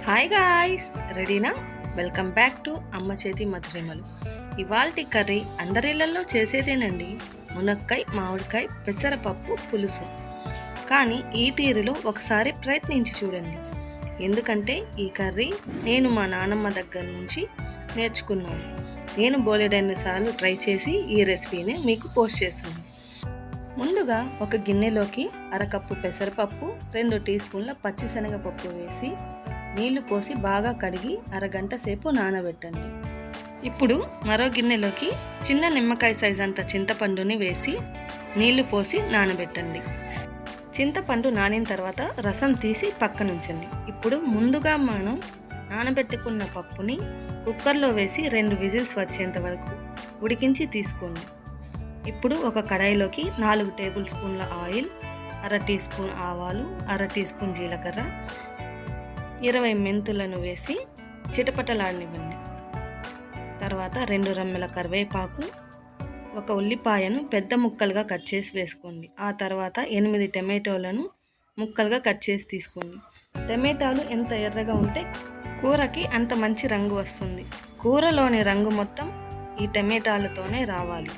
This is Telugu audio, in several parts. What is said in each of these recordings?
హాయ్ గాయ్స్, రెడీనా? వెల్కమ్ బ్యాక్ టు అమ్మ చేతి మధురిమలు. ఇవాల్టి కర్రీ అందరిళ్లలో చేసేదేనండి. మునక్కాయ మామిడికాయ పెసరపప్పు పులుసు. కానీ ఈ తీరులో ఒకసారి ప్రయత్నించి చూడండి. ఎందుకంటే ఈ కర్రీ నేను మా నానమ్మ దగ్గర నుంచి నేర్చుకున్నాను. నేను బోలెడన్నిసార్లు ట్రై చేసి ఈ రెసిపీని మీకు పోస్ట్ చేస్తాను. ముందుగా ఒక గిన్నెలోకి అరకప్పు పెసరపప్పు, 2 టీ స్పూన్ల పచ్చిశనగపప్పు వేసి నీళ్లు పోసి బాగా కడిగి అరగంట సేపు నానబెట్టండి. ఇప్పుడు మరో గిన్నెలోకి చిన్న నిమ్మకాయ సైజ్ అంత చింతపండుని వేసి నీళ్లు పోసి నానబెట్టండి. చింతపండు నానిన తర్వాత రసం తీసి పక్కనుంచండి. ఇప్పుడు ముందుగా మనం నానబెట్టుకున్న పప్పుని కుక్కర్లో వేసి 2 విజిల్స్ వచ్చేంత వరకు ఉడికించి తీసుకోండి. ఇప్పుడు ఒక కడాయిలోకి 4 టేబుల్ స్పూన్ల ఆయిల్, 1/2 టీ స్పూన్ ఆవాలు, 1/2 టీ స్పూన్ జీలకర్ర, 20 మెంతులను వేసి చిటపటలాడనివ్వండి. తర్వాత 2 రెమ్మల కరివేపాకు, 1 ఉల్లిపాయను పెద్ద ముక్కలుగా కట్ చేసి వేసుకోండి. ఆ తర్వాత 8 టమాటోలను ముక్కలుగా కట్ చేసి తీసుకోండి. టమాటాలు ఎంత ఎర్రగా ఉంటే కూరకి అంత మంచి రంగు వస్తుంది. కూరలోని రంగు మొత్తం ఈ టమాటాలతోనే రావాలి.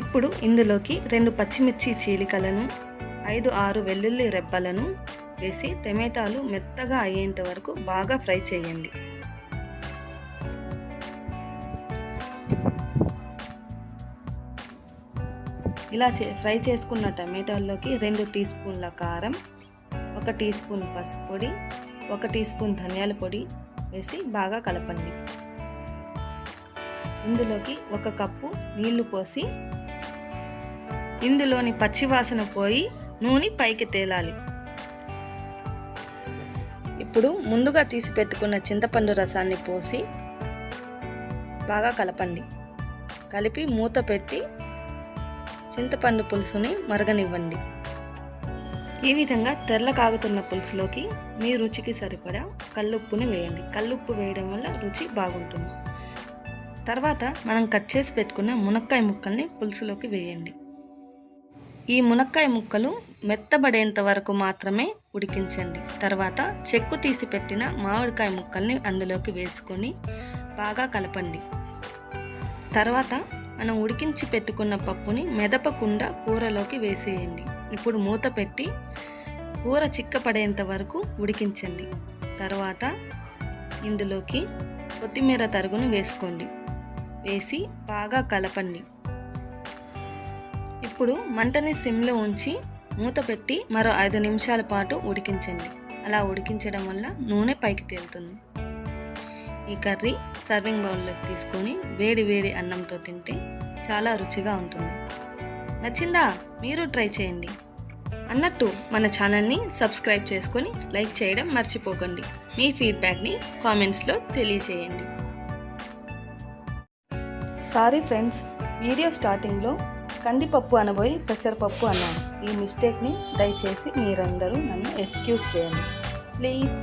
ఇప్పుడు ఇందులోకి 2 పచ్చిమిర్చి చీలికలను, 5-6 వెల్లుల్లి రెబ్బలను వేసి టమాటాలు మెత్తగా అయ్యేంత వరకు బాగా ఫ్రై చేయండి. ఇలా ఫ్రై చేసుకున్న టమాటాల్లోకి 2 టీ స్పూన్ల కారం, 1 టీ స్పూన్ పసుపు పొడి, 1 టీ స్పూన్ ధనియాల పొడి వేసి బాగా కలపండి. ఇందులోకి 1 కప్పు నీళ్లు పోసి ఇందులోని పచ్చివాసన పోయి నూనె పైకి తేలాలి. ఇప్పుడు ముందుగా తీసి పెట్టుకున్న చింతపండు రసాన్ని పోసి బాగా కలపండి. కలిపి మూత పెట్టి చింతపండు పులుసుని మరగనివ్వండి. ఈ విధంగా తెల్ల కాగుతున్న పులుసులోకి మీ రుచికి సరిపడా కల్లుప్పుని వేయండి. కల్లుప్పు వేయడం వల్ల రుచి బాగుంటుంది. తర్వాత మనం కట్ చేసి పెట్టుకున్న మునక్కాయ ముక్కల్ని పులుసులోకి వేయండి. ఈ మునక్కాయ ముక్కలు మెత్తబడేంత వరకు మాత్రమే ఉడికించండి. తర్వాత చెక్కు తీసి పెట్టిన మామిడికాయ ముక్కల్ని అందులోకి వేసుకొని బాగా కలపండి. తర్వాత మనం ఉడికించి పెట్టుకున్న పప్పుని మెదపకుండా కూరలోకి వేసేయండి. ఇప్పుడు మూత పెట్టి కూర చిక్కపడేంత వరకు ఉడికించండి. తర్వాత ఇందులోకి కొత్తిమీర తరుగును వేసుకోండి. వేసి బాగా కలపండి. ఇప్పుడు మంటని సిమ్లో ఉంచి మూత పెట్టి మరో 5 నిమిషాల పాటు ఉడికించండి. అలా ఉడికించడం వల్ల నూనె పైకి తేలుతుంది. ఈ కర్రీ సర్వింగ్ బౌల్లోకి తీసుకొని వేడి వేడి అన్నంతో తింటే చాలా రుచిగా ఉంటుంది. నచ్చిందా? మీరు ట్రై చేయండి. అన్నట్టు మన ఛానల్ని సబ్స్క్రైబ్ చేసుకొని లైక్ చేయడం మర్చిపోకండి. మీ ఫీడ్బ్యాక్ని కామెంట్స్లో తెలియచేయండి. సారీ ఫ్రెండ్స్, వీడియో స్టార్టింగ్లో కందిపప్పు అనబోయి పెసరపప్పు అన్నాను. ఈ మిస్టేక్ని దయచేసి మీరందరూ నన్ను ఎక్స్క్యూజ్ చేయండి ప్లీజ్.